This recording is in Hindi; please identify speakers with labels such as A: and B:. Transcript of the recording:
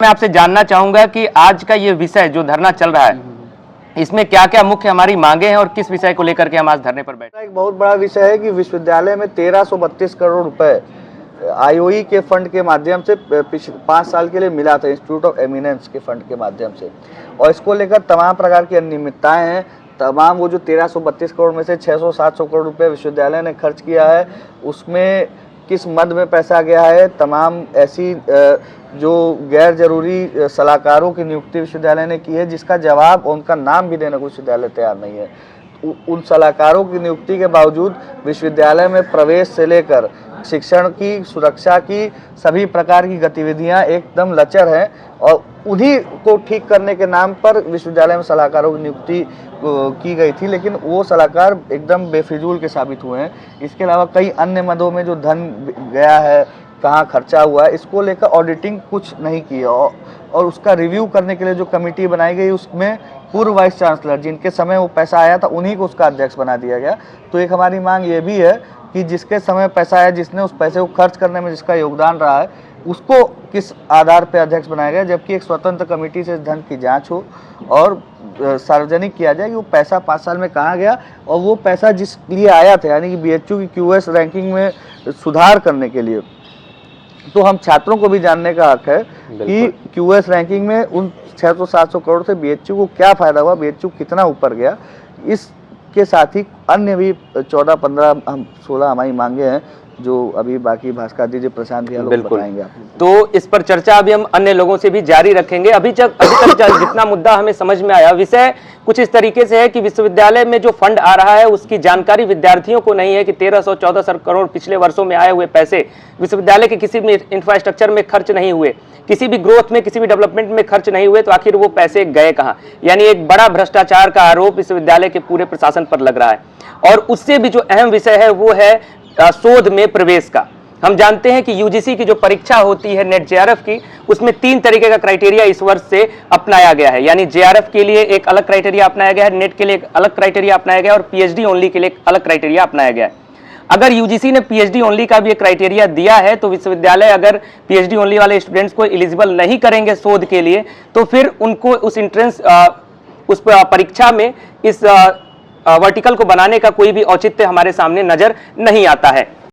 A: मैं आपसे जानना चाहूंगा कि आज का ये विषय जो धरना चल रहा है, इसमें क्या क्या मुख्य हमारी मांगे हैं और किस विषय को लेकर के हम आज धरने पर बैठे।
B: एक बहुत बड़ा विषय है कि विश्वविद्यालय में 1332 करोड़ रुपए आईओई के फंड के माध्यम से पिछले 5 साल के लिए मिला था, इंस्टीट्यूट ऑफ एमिनेंस के फंड के माध्यम से, और इसको लेकर तमाम प्रकार की अनियमितताएं हैं। तमाम वो जो 1332 करोड़ में से 600-700 करोड़ रुपए विश्वविद्यालय ने खर्च किया है, उसमें किस मद में पैसा गया है, तमाम ऐसी जो गैर जरूरी सलाहकारों की नियुक्ति विश्वविद्यालय ने की है, जिसका जवाब उनका नाम भी देने को विश्वविद्यालय तैयार नहीं है। उन सलाहकारों की नियुक्ति के बावजूद विश्वविद्यालय में प्रवेश से लेकर शिक्षण की, सुरक्षा की सभी प्रकार की गतिविधियां एकदम लचर हैं, और उन्हीं को ठीक करने के नाम पर विश्वविद्यालय में सलाहकारों की नियुक्ति की गई थी, लेकिन वो सलाहकार एकदम बेफिजूल के साबित हुए हैं। इसके अलावा कई अन्य मदों में जो धन गया है, कहाँ खर्चा हुआ है, इसको लेकर ऑडिटिंग कुछ नहीं की, और उसका रिव्यू करने के लिए जो कमेटी बनाई गई, उसमें पूर्व वाइस चांसलर जिनके समय वो पैसा आया था, उन्हीं को उसका अध्यक्ष बना दिया गया। तो एक हमारी मांग ये भी है कि जिसके समय पैसा आया, जिसने उस पैसे को खर्च करने में जिसका योगदान रहा है, उसको किस आधार पर अध्यक्ष बनाया गया, जबकि एक स्वतंत्र कमेटी से धन की जाँच हो और सार्वजनिक किया जाए कि वो पैसा 5 साल में कहाँ गया, और वो पैसा जिस लिए आया था, यानी कि बीएचयू की क्यूएस रैंकिंग में सुधार करने के लिए। तो हम छात्रों को भी जानने का हक है कि क्यूएस रैंकिंग में उन 600-700 करोड़ से बीएचयू को क्या फायदा हुआ, बीएचयू कितना ऊपर गया। इसके साथ ही अन्य भी 14-15-16 हमारी मांगे हैं, जो अभी बाकी भास्कर जी, प्रशांत भैया लोग बताएंगे आपको।
A: तो इस पर चर्चा अभी हम अन्य लोगों से भी जारी रखेंगे। अभी तक जितना मुद्दा हमें समझ में आया, विषय कुछ इस तरीके से है कि विश्वविद्यालय में जो फंड आ रहा है, उसकी जानकारी विद्यार्थियों को नहीं है कि 1314 करोड़ पिछले वर्षों में आए हुए पैसे विश्वविद्यालय के किसी भी इंफ्रास्ट्रक्चर में खर्च नहीं हुए, किसी भी ग्रोथ में, किसी भी डेवलपमेंट में खर्च नहीं हुए, तो आखिर वो पैसे गए कहाँ। यानी एक बड़ा भ्रष्टाचार का आरोप विश्वविद्यालय के पूरे प्रशासन पर लग रहा है। और उससे भी जो अहम विषय है वो है शोध में प्रवेश का। हम जानते हैं कि यूजीसी की जो परीक्षा होती है नेट जेआरएफ की, उसमें 3 तरीके का क्राइटेरिया इस वर्ष से अपनाया गया है। यानी जेआरएफ के लिए एक अलग क्राइटेरिया अपनाया गया है, नेट के लिए एक अलग क्राइटेरिया अपनाया गया है, और पीएचडी ओनली के लिए एक अलग क्राइटेरिया अपनाया गया है। अगर यूजीसी ने पीएचडी ओनली का भी एक क्राइटेरिया दिया है, तो विश्वविद्यालय अगर पीएचडी ओनली वाले स्टूडेंट्स को एलिजिबल नहीं करेंगे शोध के लिए, तो फिर उनको उस एंट्रेंस उस परीक्षा में इस वर्टिकल को बनाने का कोई भी औचित्य हमारे सामने नजर नहीं आता है।